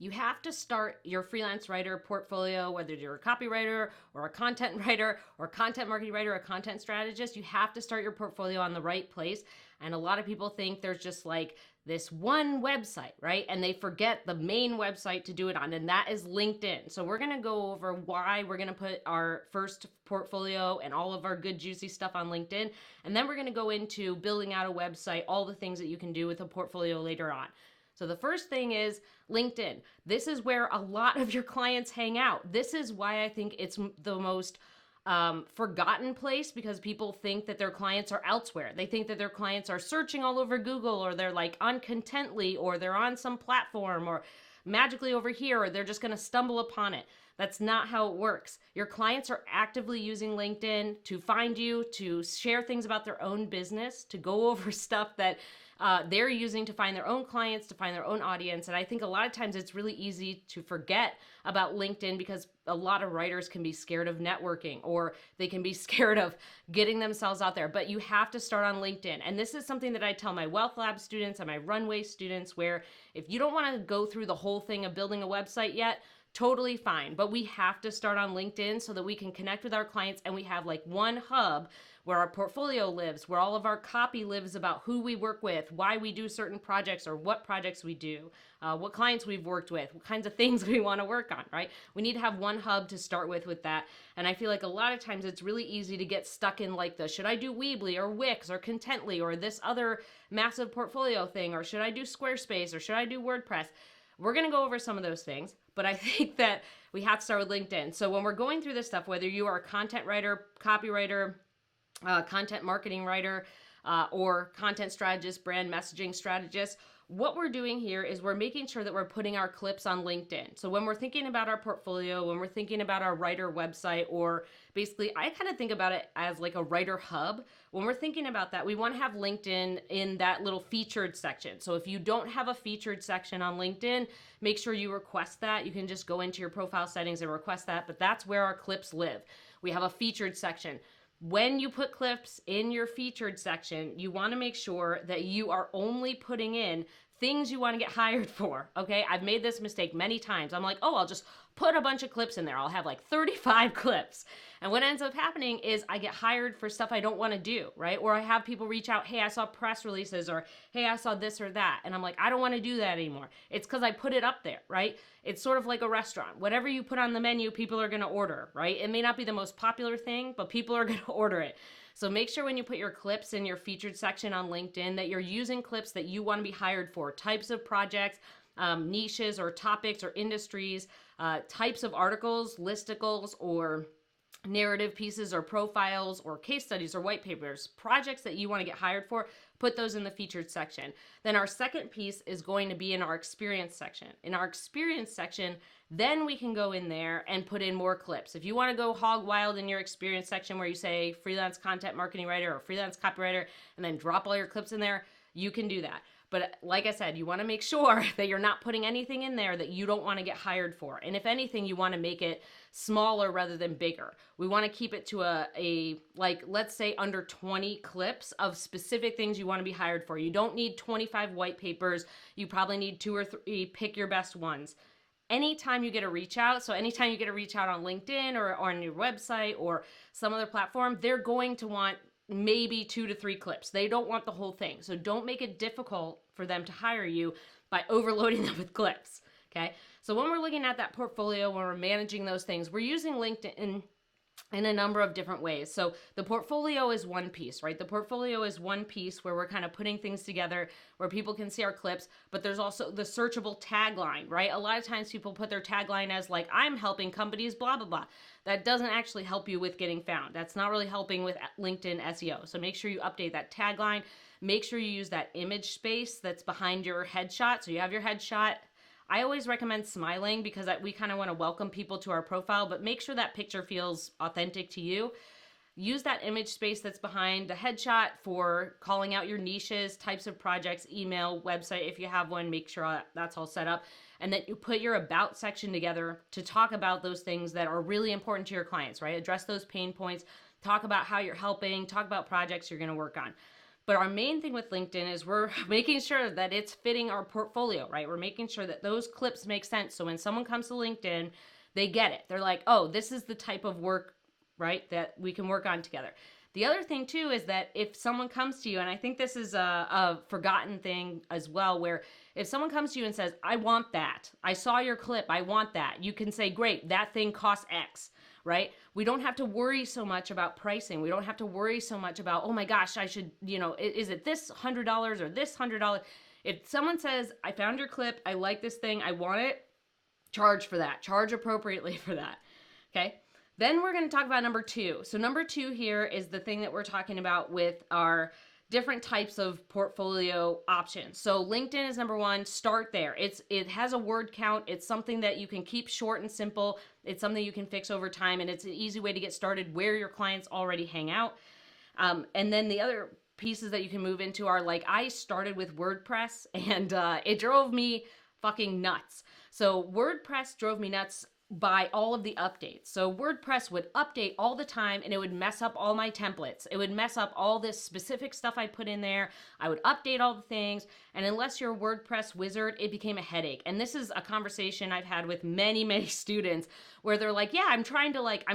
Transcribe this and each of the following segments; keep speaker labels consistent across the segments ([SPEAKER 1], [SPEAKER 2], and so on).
[SPEAKER 1] You have to start your freelance writer portfolio, whether you're a copywriter or a content writer or a content marketing writer or a content strategist. You have to start your portfolio on the right place. And a lot of people think there's just like this one website, right? And they forget the main website to do it on, and that is LinkedIn. So we're gonna go over why we're gonna put our first portfolio and all of our good juicy stuff on LinkedIn. And then we're gonna go into building out a website, all the things that you can do with a portfolio later on. So the first thing is LinkedIn. This is where a lot of your clients hang out. This is why I think it's the most forgotten place, because people think that their clients are elsewhere. They think that their clients are searching all over Google, or they're like on Contently, or they're on some platform, or magically over here, or they're just going to stumble upon it. That's not how it works. Your clients are actively using LinkedIn to find you, to share things about their own business, to go over stuff that they're using to find their own clients, to find their own audience. And I think a lot of times it's really easy to forget about LinkedIn because a lot of writers can be scared of networking, or they can be scared of getting themselves out there. But you have to start on LinkedIn. And this is something that I tell my Wealth Lab students and my Runway students, where if you don't want to go through the whole thing of building a website yet, totally fine. But we have to start on LinkedIn so that we can connect with our clients, and we have like one hub where our portfolio lives, where all of our copy lives about who we work with, why we do certain projects, or what projects we do, what clients we've worked with, what kinds of things we want to work on, right? We need to have one hub to start with that. And I feel like a lot of times it's really easy to get stuck in like the, should I do Weebly or Wix or Contently or this other massive portfolio thing, or should I do Squarespace, or should I do WordPress? We're going to go over some of those things, but I think that we have to start with LinkedIn. So when we're going through this stuff, whether you are a content writer, copywriter, content marketing writer, or content strategist, brand messaging strategist, what we're doing here is we're making sure that we're putting our clips on LinkedIn. So when we're thinking about our portfolio, when we're thinking about our writer website, or basically I kind of think about it as like a writer hub. When we're thinking about that, we want to have LinkedIn in that little featured section. So if you don't have a featured section on LinkedIn, make sure you request that. You can just go into your profile settings and request that, but that's where our clips live. We have a featured section. When you put clips in your featured section, you want to make sure that you are only putting in things you want to get hired for, okay? I've made this mistake many times. I'm like, oh, I'll just put a bunch of clips in there. I'll have like 35 clips. And what ends up happening is I get hired for stuff I don't want to do, right? Or I have people reach out, hey, I saw press releases, or hey, I saw this or that. And I'm like, I don't want to do that anymore. It's because I put it up there, right? It's sort of like a restaurant. Whatever you put on the menu, people are going to order, right? It may not be the most popular thing, but people are going to order it. So make sure when you put your clips in your featured section on LinkedIn that you're using clips that you want to be hired for, types of projects, niches or topics or industries, types of articles, listicles, or narrative pieces or profiles or case studies or white papers, projects that you want to get hired for, put those in the featured section. Then our second piece is going to be in our experience section. In our experience section, then we can go in there and put in more clips. If you want to go hog wild in your experience section where you say freelance content marketing writer or freelance copywriter and then drop all your clips in there, you can do that. But like I said, you want to make sure that you're not putting anything in there that you don't want to get hired for. And if anything, you want to make it smaller rather than bigger. We want to keep it to a like, let's say under 20 clips of specific things you want to be hired for. You don't need 25 white papers. You probably need 2 or 3. Pick your best ones. Anytime you get a reach out, so anytime you get a reach out on LinkedIn or on your website or some other platform, they're going to want maybe 2 to 3 clips. They don't want the whole thing. So don't make it difficult for them to hire you by overloading them with clips. Okay. So when we're looking at that portfolio, when we're managing those things, we're using LinkedIn in a number of different ways. So the portfolio is one piece, right? The portfolio is one piece where we're kind of putting things together where people can see our clips, but there's also the searchable tagline, right? A lot of times people put their tagline as like, I'm helping companies, blah, blah, blah. That doesn't actually help you with getting found. That's not really helping with LinkedIn SEO. So make sure you update that tagline. Make sure you use that image space that's behind your headshot. So you have your headshot. I always recommend smiling because we kind of want to welcome people to our profile, but make sure that picture feels authentic to you. Use that image space that's behind the headshot for calling out your niches, types of projects, email, website. If you have one, make sure that's all set up. And then you put your about section together to talk about those things that are really important to your clients, right? Address those pain points, talk about how you're helping, talk about projects you're going to work on. But our main thing with LinkedIn is we're making sure that it's fitting our portfolio, right? We're making sure that those clips make sense. So when someone comes to LinkedIn, they get it. They're like, oh, this is the type of work, right, that we can work on together. The other thing too is that if someone comes to you, and I think this is a forgotten thing as well, where if someone comes to you and says, I want that, I saw your clip, I want that, you can say, great, that thing costs X, right? We don't have to worry so much about pricing. We don't have to worry so much about, oh my gosh, I should, is it this $100 or this $100? If someone says, I found your clip, I like this thing, I want it, charge for that, charge appropriately for that, okay? Then we're going to talk about number 2. So number 2 here is the thing that we're talking about with our different types of portfolio options. So LinkedIn is number 1. Start there. It has a word count. It's something that you can keep short and simple. It's something you can fix over time, and it's an easy way to get started where your clients already hang out. And then the other pieces that you can move into are, like, I started with WordPress, and it drove me fucking nuts. So WordPress drove me nuts by all of the updates. So WordPress would update all the time, and it would mess up all my templates. It would mess up all this specific stuff I put in there. I would update all the things, and unless you're a WordPress wizard, it became a headache. And this is a conversation I've had with many, many students where they're like, yeah, I'm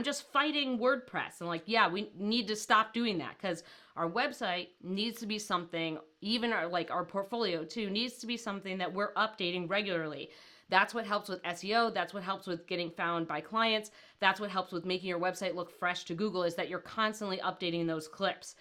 [SPEAKER 1] just fighting WordPress. I'm like, yeah, we need to stop doing that, because our website needs to be something, even our portfolio too, needs to be something that we're updating regularly. That's what helps with SEO. That's what helps with getting found by clients. That's what helps with making your website look fresh to Google, is that you're constantly updating those clips.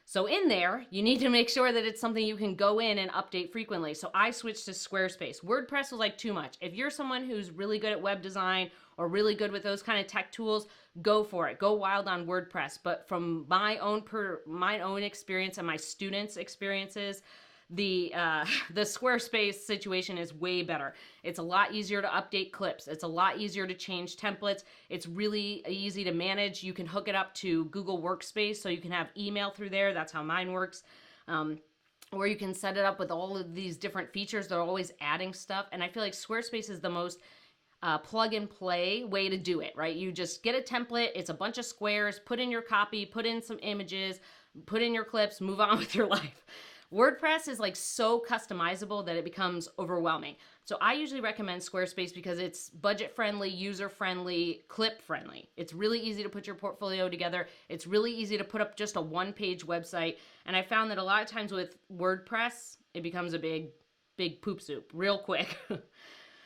[SPEAKER 1] So in there, you need to make sure that it's something you can go in and update frequently. So I switched to Squarespace. WordPress was like too much. If you're someone who's really good at web design or really good with those kind of tech tools, go for it. Go wild on WordPress. But from my own experience and my students' experiences, the Squarespace situation is way better. It's a lot easier to update clips. It's a lot easier to change templates. It's really easy to manage. You can hook it up to Google Workspace, so you can have email through there. That's how mine works. Or you can set it up with all of these different features. They're always adding stuff. And I feel like Squarespace is the most plug and play way to do it, right? You just get a template. It's a bunch of squares. Put in your copy. Put in some images. Put in your clips. Move on with your life. WordPress is like so customizable that it becomes overwhelming. So I usually recommend Squarespace because it's budget friendly, user friendly, clip friendly. It's really easy to put your portfolio together. It's really easy to put up just a one-page website. And I found that a lot of times with WordPress, it becomes a big poop soup real quick. And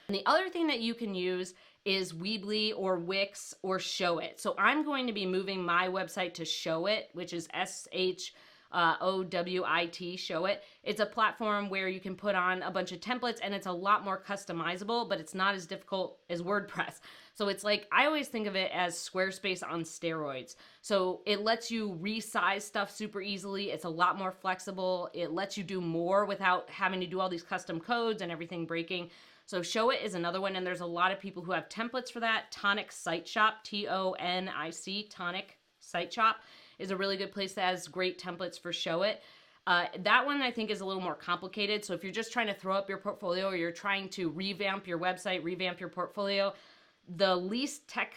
[SPEAKER 1] the other thing that you can use is Weebly or Wix or ShowIt. So I'm going to be moving my website to ShowIt, which is ShowIt, ShowIt. It's a platform where you can put on a bunch of templates, and it's a lot more customizable, but it's not as difficult as WordPress. So it's like, I always think of it as Squarespace on steroids. So it lets you resize stuff super easily. It's a lot more flexible. It lets you do more without having to do all these custom codes and everything breaking. So ShowIt is another one, and there's a lot of people who have templates for that. Tonic Site Shop, Tonic, Tonic Site Shop, is a really good place that has great templates for ShowIt. That one I think is a little more complicated. So if you're just trying to throw up your portfolio, or you're trying to revamp your website, revamp your portfolio, the least tech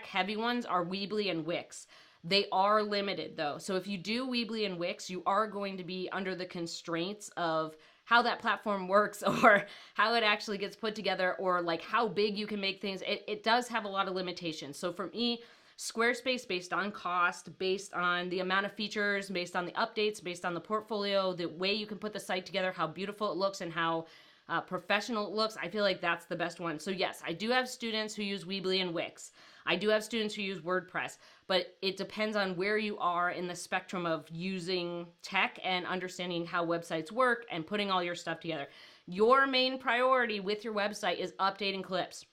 [SPEAKER 1] heavy ones are Weebly and Wix. They are limited though. So if you do Weebly and Wix, you are going to be under the constraints of how that platform works, or how it actually gets put together, or like how big you can make things. It does have a lot of limitations. So for me, Squarespace, based on cost, based on the amount of features, based on the updates, based on the portfolio, the way you can put the site together, how beautiful it looks, and how professional it looks, I feel like that's the best one. So yes, I do have students who use Weebly and Wix. I do have students who use WordPress, but it depends on where you are in the spectrum of using tech and understanding how websites work and putting all your stuff together. Your main priority with your website is updating clips.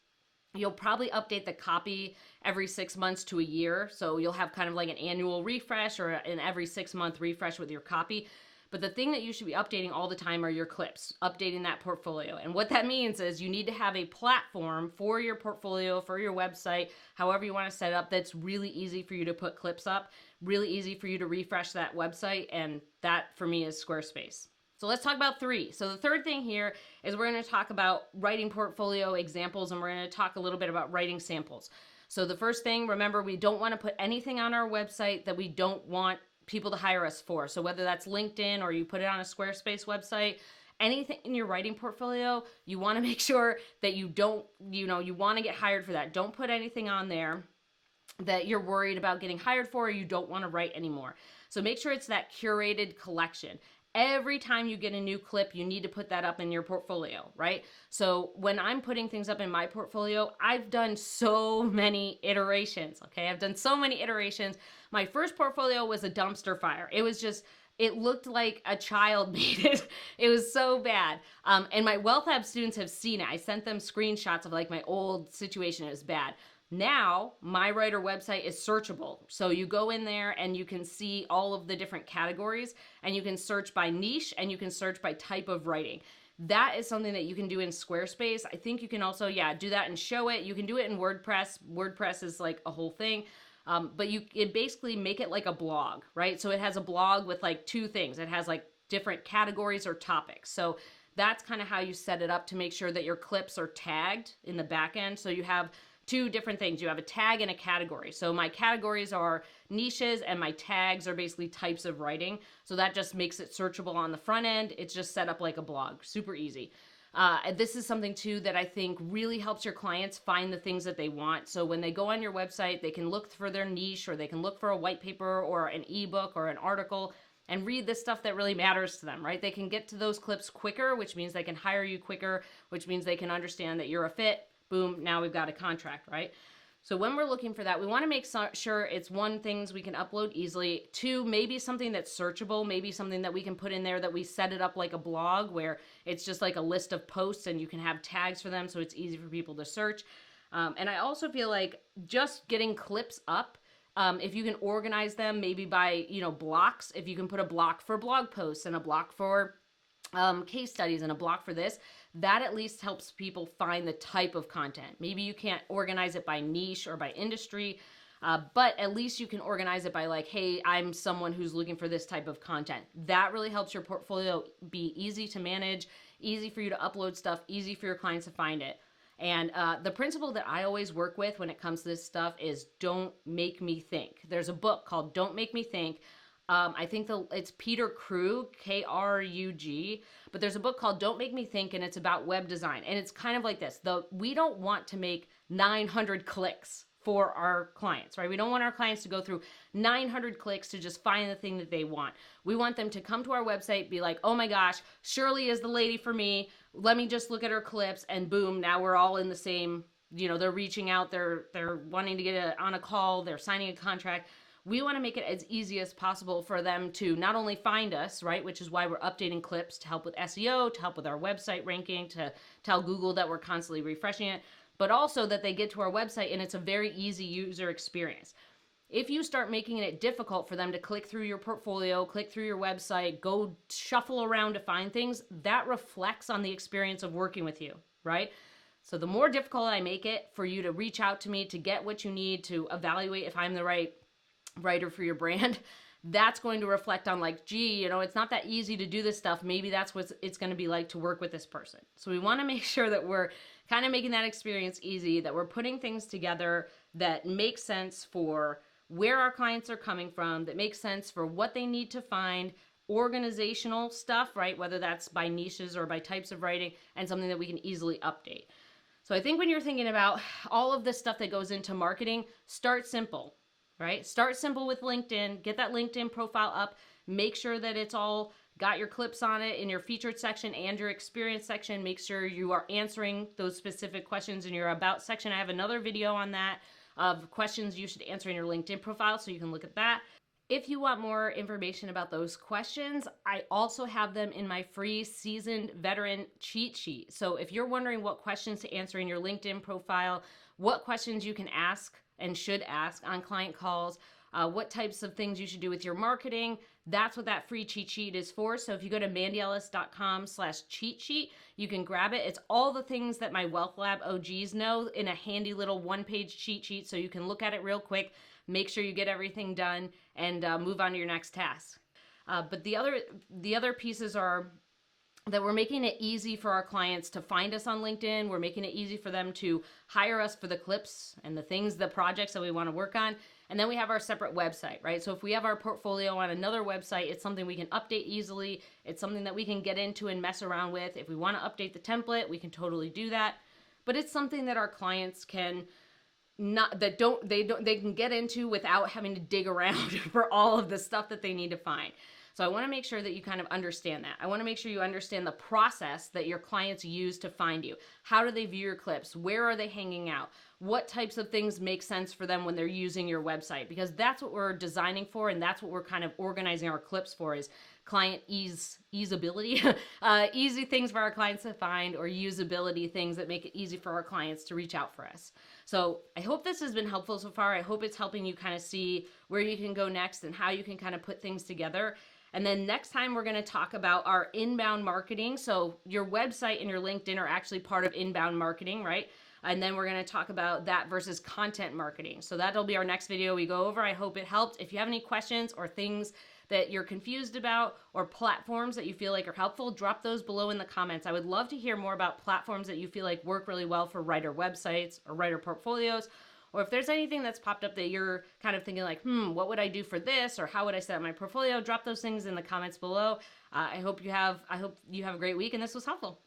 [SPEAKER 1] You'll probably update the copy every 6 months to a year. So you'll have kind of like an annual refresh or an every 6-month refresh with your copy. But the thing that you should be updating all the time are your clips, updating that portfolio. And what that means is you need to have a platform for your portfolio, for your website, however you want to set it up, that's really easy for you to put clips up, really easy for you to refresh that website. And that for me is Squarespace. So let's talk about 3. So the third thing here is we're going to talk about writing portfolio examples, and we're going to talk a little bit about writing samples. So the first thing, remember, we don't want to put anything on our website that we don't want people to hire us for. So whether that's LinkedIn or you put it on a Squarespace website, anything in your writing portfolio, you want to make sure that you don't, you want to get hired for that. Don't put anything on there that you're worried about getting hired for or you don't want to write anymore. So make sure it's that curated collection. Every time you get a new clip, you need to put that up in your portfolio, right? So when I'm putting things up in my portfolio, I've done so many iterations, okay? I've done so many iterations. My first portfolio was a dumpster fire. It was just, it looked like a child made it. It was so bad. And my Wealth Lab students have seen it. I sent them screenshots of like my old situation. It was bad. Now, my writer website is searchable. So you go in there and you can see all of the different categories and you can search by niche and you can search by type of writing. That is something that you can do in Squarespace. I think you can also, do that in ShowIt. You can do it in WordPress. WordPress is like a whole thing. But you can basically make it like a blog, right? So it has a blog with like two things. It has like different categories or topics. So that's kind of how you set it up to make sure that your clips are tagged in the back end. So you have two different things. You have a tag and a category. So my categories are niches and my tags are basically types of writing. So that just makes it searchable on the front end. It's just set up like a blog, super easy. This is something too that I think really helps your clients find the things that they want. So when they go on your website, they can look for their niche or they can look for a white paper or an ebook or an article and read the stuff that really matters to them, right? They can get to those clips quicker, which means they can hire you quicker, which means they can understand that you're a fit. Boom, now we've got a contract, right? So when we're looking for that, we want to make sure it's one, things we can upload easily. Two, maybe something that's searchable, maybe something that we can put in there that we set it up like a blog where it's just like a list of posts and you can have tags for them so it's easy for people to search. And I also feel like just getting clips up, if you can organize them maybe by, blocks, if you can put a block for blog posts and a block for case studies and a block for this, that at least helps people find the type of content. Maybe you can't organize it by niche or by industry, but at least you can organize it by like, hey, I'm someone who's looking for this type of content. That really helps your portfolio be easy to manage, easy for you to upload stuff, easy for your clients to find it. And the principle that I always work with when it comes to this stuff is don't make me think. There's a book called Don't Make Me Think. I think it's Peter Krug, Krug, but there's a book called Don't Make Me Think, and it's about web design. And it's kind of like this. We don't want to make 900 clicks for our clients, right? We don't want our clients to go through 900 clicks to just find the thing that they want. We want them to come to our website, be like, oh my gosh, Shirley is the lady for me. Let me just look at her clips, and boom, now we're all in the same, they're reaching out, they're wanting to get on a call, they're signing a contract. We want to make it as easy as possible for them to not only find us, right, which is why we're updating clips to help with SEO, to help with our website ranking, to tell Google that we're constantly refreshing it, but also that they get to our website and it's a very easy user experience. If you start making it difficult for them to click through your portfolio, click through your website, go shuffle around to find things, that reflects on the experience of working with you, right? So the more difficult I make it for you to reach out to me, to get what you need, to evaluate if I'm the right writer for your brand, that's going to reflect on like, gee, it's not that easy to do this stuff. Maybe that's what it's going to be like to work with this person. So we want to make sure that we're kind of making that experience easy, that we're putting things together that make sense for where our clients are coming from, that makes sense for what they need to find, organizational stuff, right? Whether that's by niches or by types of writing, and something that we can easily update. So I think when you're thinking about all of this stuff that goes into marketing, start simple. Right? Start simple with LinkedIn, get that LinkedIn profile up, make sure that it's all got your clips on it in your featured section and your experience section. Make sure you are answering those specific questions in your about section. I have another video on that of questions you should answer in your LinkedIn profile, so you can look at that. If you want more information about those questions, I also have them in my free seasoned veteran cheat sheet. So if you're wondering what questions to answer in your LinkedIn profile, what questions you can ask and should ask on client calls, what types of things you should do with your marketing, that's what that free cheat sheet is for. So if you go to mandyellis.com/cheat sheet, you can grab it. It's all the things that my Wealth Lab OGs know in a handy little one-page cheat sheet, so you can look at it real quick, make sure you get everything done, and move on to your next task. But the other pieces are that we're making it easy for our clients to find us on LinkedIn. We're making it easy for them to hire us for the clips and the things, the projects that we want to work on. And then we have our separate website, right? So if we have our portfolio on another website, it's something we can update easily. It's something that we can get into and mess around with. If we want to update the template, we can totally do that. But it's something that our clients can they can get into without having to dig around for all of the stuff that they need to find. So I want to make sure that you kind of understand that. I want to make sure you understand the process that your clients use to find you. How do they view your clips? Where are they hanging out? What types of things make sense for them when they're using your website? Because that's what we're designing for, and that's what we're kind of organizing our clips for, is client easeability, easy things for our clients to find, or usability, things that make it easy for our clients to reach out for us. So I hope this has been helpful so far. I hope it's helping you kind of see where you can go next and how you can kind of put things together. And then next time we're going to talk about our inbound marketing. So your website and your LinkedIn are actually part of inbound marketing, right? And then we're going to talk about that versus content marketing. So that'll be our next video we go over. I hope it helped. If you have any questions or things that you're confused about, or platforms that you feel like are helpful, drop those below in the comments. I would love to hear more about platforms that you feel like work really well for writer websites or writer portfolios. Or if there's anything that's popped up that you're kind of thinking like, what would I do for this? Or how would I set up my portfolio? Drop those things in the comments below. I hope you have a great week and this was helpful.